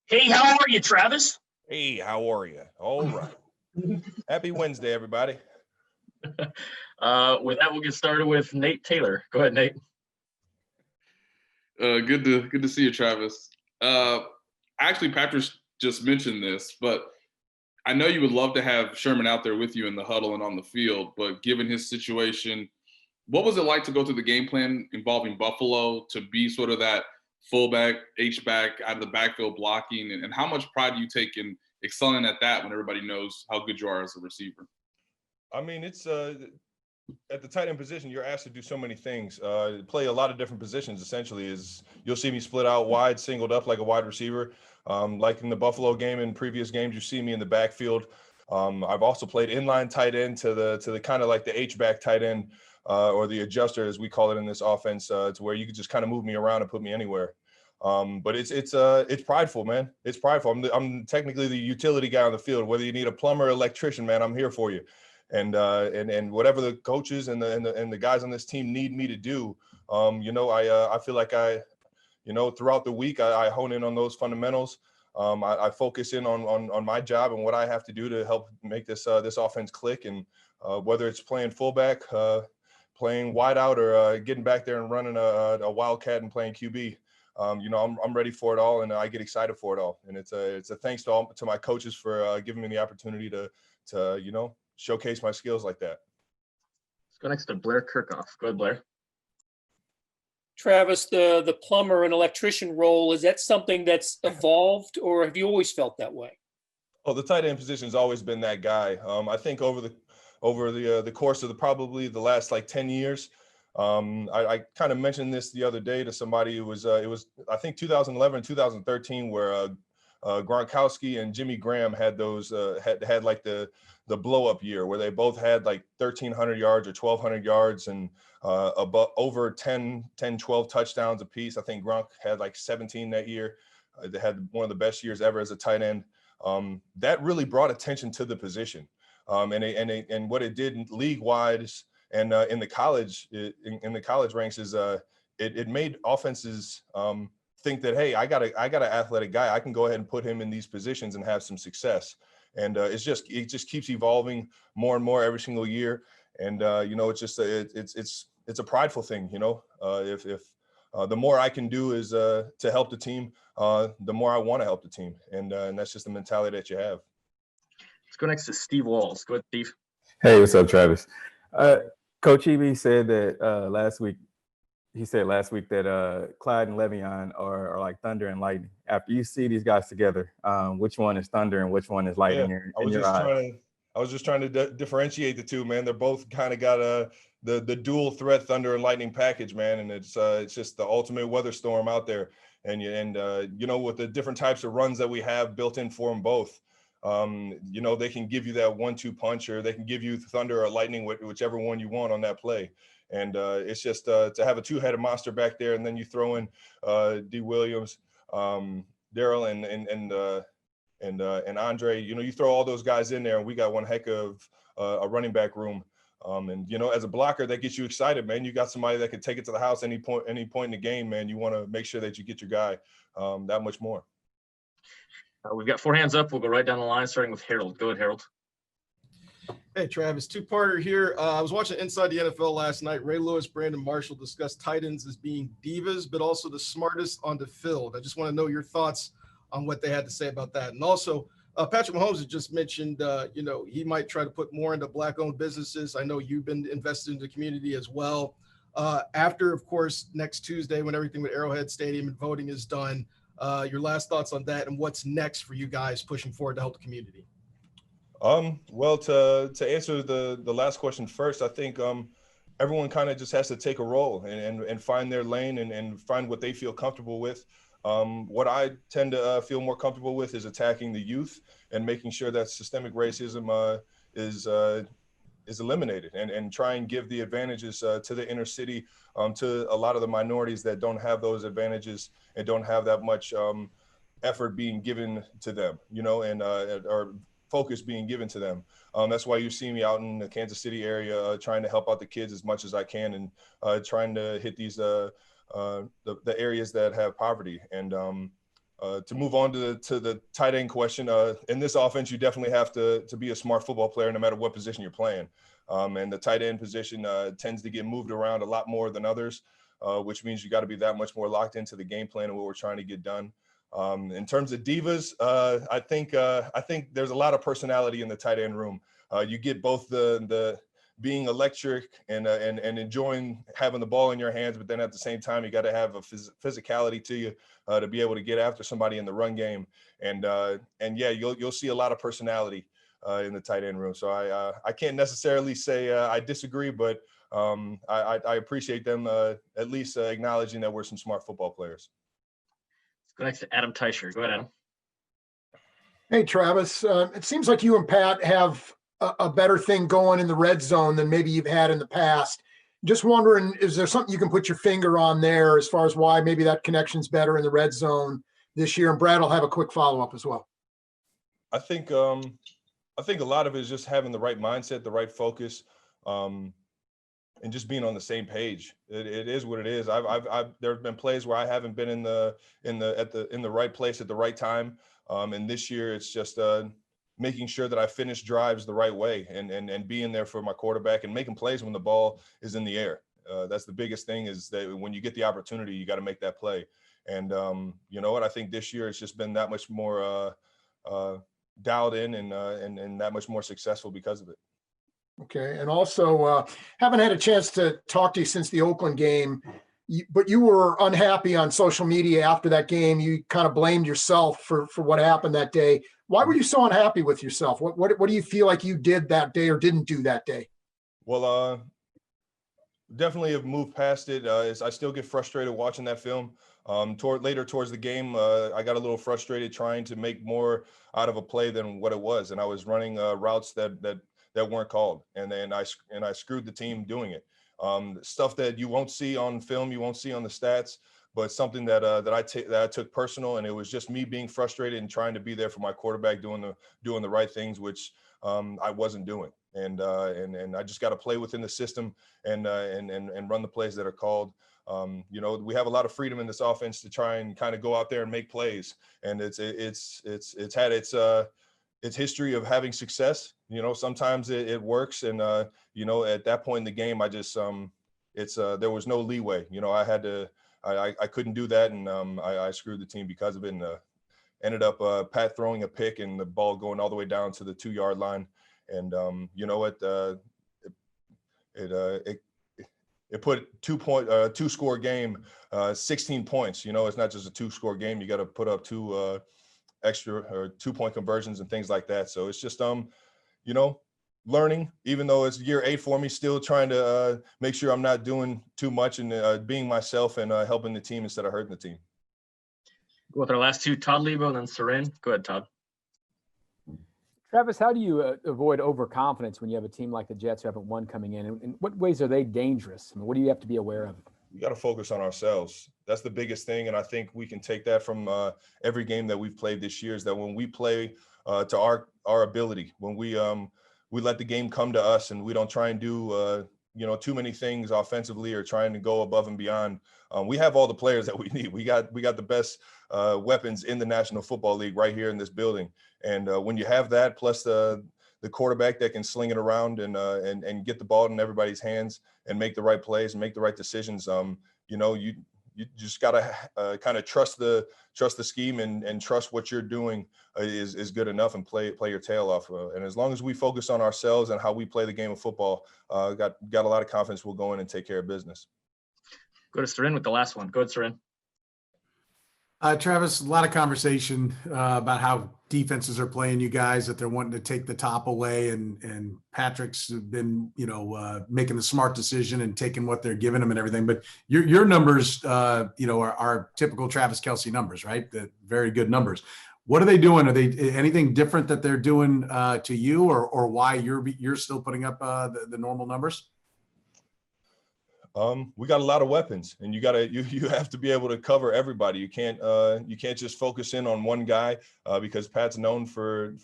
Hey, how are you, Travis? Hey, how are you? All right. Happy Wednesday, everybody. With that, we'll get started with Nate Taylor. Go ahead, Nate. Good to see you, Travis. Actually, Patrick just mentioned this, but I know you would love to have Sherman out there with you in the huddle and on the field. But given his situation, what was it like to go through the game plan involving Buffalo to be sort of that fullback, H-back out of the backfield blocking, and how much pride do you take in excelling at that when everybody knows how good you are as a receiver? I mean, it's at the tight end position, you're asked to do so many things. Play a lot of different positions. Essentially, is you'll see me split out wide, singled up like a wide receiver. Like in the Buffalo game and previous games, you see me in the backfield. I've also played inline tight end to the kind of like the H-back tight end or the adjuster, as we call it in this offense, to where you can just kind of move me around and put me anywhere. But it's prideful, man. It's prideful. I'm technically the utility guy on the field. Whether you need a plumber or electrician, man, I'm here for you. And whatever the coaches and the guys on this team need me to do, I feel like throughout the week I hone in on those fundamentals. I focus in on my job and what I have to do to help make this offense click. And whether it's playing fullback, playing wide out, or getting back there and running a wildcat and playing QB. I'm ready for it all, and I get excited for it all. And it's a thanks to my coaches for giving me the opportunity to showcase my skills like that. Let's go next to Blair Kirchhoff. Go ahead, Blair. Travis, the plumber and electrician role, is that something that's evolved, or have you always felt that way? Oh, the tight end position has always been that guy. I think over the course of probably the last like 10 years, I kind of mentioned this the other day to somebody. It was I think 2011, 2013, where Gronkowski and Jimmy Graham had those had like the blow up year where they both had like 1,300 yards or 1,200 yards and over 10, 12 touchdowns apiece. I think Gronk had like 17 that year. They had one of the best years ever as a tight end. That really brought attention to the position, and what it did league wise and in the college ranks is it made offenses think that, hey, I got an athletic guy. I can go ahead and put him in these positions and have some success. And it just keeps evolving more and more every single year. And it's a prideful thing. If the more I can do is to help the team, the more I want to help the team. And that's just the mentality that you have. Let's go next to Steve Walls. Go ahead, Steve. Hey, what's up, Travis? Coach Eby said that last week. He said last week that Clyde and Le'Veon are like thunder and lightning. After you see these guys together, which one is thunder and which one is lightning? Yeah, I was just trying to differentiate the two, man. They're both kind of got the dual threat thunder and lightning package, man. And it's just the ultimate weather storm out there. And with the different types of runs that we have built in for them both, they can give you that 1-2 punch, or they can give you thunder or lightning, whichever one you want on that play. And it's just to have a two-headed monster back there, and then you throw in D. Williams, Daryl, and Andre. You throw all those guys in there, and we got one heck of a running back room. As a blocker, that gets you excited, man. You got somebody that can take it to the house any point in the game, man. You want to make sure that you get your guy that much more. We've got 4 hands up. We'll go right down the line, starting with Harold. Go ahead, Harold. Hey, Travis, two-parter here. I was watching Inside the NFL last night. Ray Lewis, Brandon Marshall discussed tight ends as being divas, but also the smartest on the field. I just want to know your thoughts on what they had to say about that. And also, Patrick Mahomes had just mentioned, he might try to put more into Black-owned businesses. I know you've been invested in the community as well. After, of course, next Tuesday, when everything with Arrowhead Stadium and voting is done, your last thoughts on that and what's next for you guys pushing forward to help the community? Well, to answer the last question first, I think everyone kind of just has to take a role and find their lane and find what they feel comfortable with. What I tend to feel more comfortable with is attacking the youth and making sure that systemic racism is eliminated and try and give the advantages to the inner city, to a lot of the minorities that don't have those advantages and don't have that much effort being given to them, or focus being given to them. That's why you see me out in the Kansas City area trying to help out the kids as much as I can and trying to hit these the areas that have poverty. And To move on to the tight end question, in this offense, you definitely have to be a smart football player no matter what position you're playing. And the tight end position tends to get moved around a lot more than others, which means you got to be that much more locked into the game plan and what we're trying to get done. In terms of divas, I think there's a lot of personality in the tight end room. You get both the being electric and enjoying having the ball in your hands, but then at the same time, you got to have a physicality to you to be able to get after somebody in the run game. And yeah, you'll see a lot of personality in the tight end room. So I can't necessarily say I disagree, but I appreciate them at least acknowledging that we're some smart football players. Let's go next to Adam Teicher. Go ahead, Adam. Hey, Travis. It seems like you and Pat have a better thing going in the red zone than maybe you've had in the past. Just wondering, is there something you can put your finger on there as far as why maybe that connection's better in the red zone this year? And Brad will have a quick follow-up as well. I think a lot of it is just having the right mindset, the right focus, and just being on the same page. It is what it is. There have been plays where I haven't been in the right place at the right time. And this year it's just making sure that I finish drives the right way and being there for my quarterback and making plays when the ball is in the air. That's the biggest thing, is that when you get the opportunity, you got to make that play. And you know what? I think this year it's just been that much more dialed in and that much more successful because of it. Okay. And also, haven't had a chance to talk to you since the Oakland game, but you were unhappy on social media after that game. You kind of blamed yourself for what happened that day. Why were you so unhappy with yourself? What do you feel like you did that day or didn't do that day? Well, definitely have moved past it. I still get frustrated watching that film. Towards the game, I got a little frustrated trying to make more out of a play than what it was, and I was running routes that weren't called, and then I screwed the team doing it. Stuff that you won't see on film, you won't see on the stats, but something that I took personal, and it was just me being frustrated and trying to be there for my quarterback, doing the right things, which I wasn't doing. And I just got to play within the system and run the plays that are called. You know, we have a lot of freedom in this offense to try and kind of go out there and make plays, and it's had its history of having success. You know, sometimes it works, and you know, at that point in the game, I just there was no leeway. You know, I couldn't do that, and I screwed the team because of it, and ended up Pat throwing a pick and the ball going all the way down to the 2-yard line. And you know what? It put 2-score game, 16 points. You know, it's not just a 2-score game. You got to put up 2 extra or 2-point conversions and things like that. So it's just you know, learning. Even though it's year 8 for me, still trying to make sure I'm not doing too much and being myself and helping the team instead of hurting the team. Go with our last two, Todd Lebo and then Seren. Go ahead, Todd. Travis, how do you avoid overconfidence when you have a team like the Jets who haven't won coming in? In what ways are they dangerous? I mean, what do you have to be aware of? We got to focus on ourselves. That's the biggest thing. And I think we can take that from every game that we've played this year, is that when we play to our ability, when we let the game come to us and we don't try and do, you know, too many things offensively or trying to go above and beyond. We have all the players that we need. We got the best weapons in the National Football League right here in this building. And when you have that, plus the quarterback that can sling it around and get the ball in everybody's hands and make the right plays and make the right decisions, you know, you just gotta kind of trust the scheme and trust what you're doing is good enough, and play your tail off. And as long as we focus on ourselves and how we play the game of football, got a lot of confidence we'll go in and take care of business. Go to Seren with the last one. Go ahead, Seren. Travis, a lot of conversation about how defenses are playing you guys, that they're wanting to take the top away, and Patrick's been, you know, making the smart decision and taking what they're giving him and everything. But your numbers, you know, are typical Travis Kelce numbers, right? The very good numbers. What are they doing? Are they anything different that they're doing to you, or why you're still putting up the normal numbers? We got a lot of weapons, and you have to be able to cover everybody. You can't just focus in on one guy because Pat's known for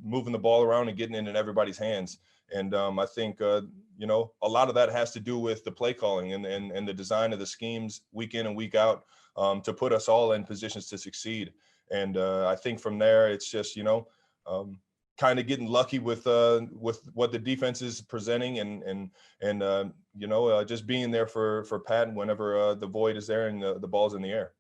moving the ball around and getting it in everybody's hands. And I think you know, a lot of that has to do with the play calling and the design of the schemes week in and week out. to put us all in positions to succeed. And I think from there, it's just, kind of getting lucky with what the defense is presenting and just being there for Pat whenever the void is there and the ball's in the air.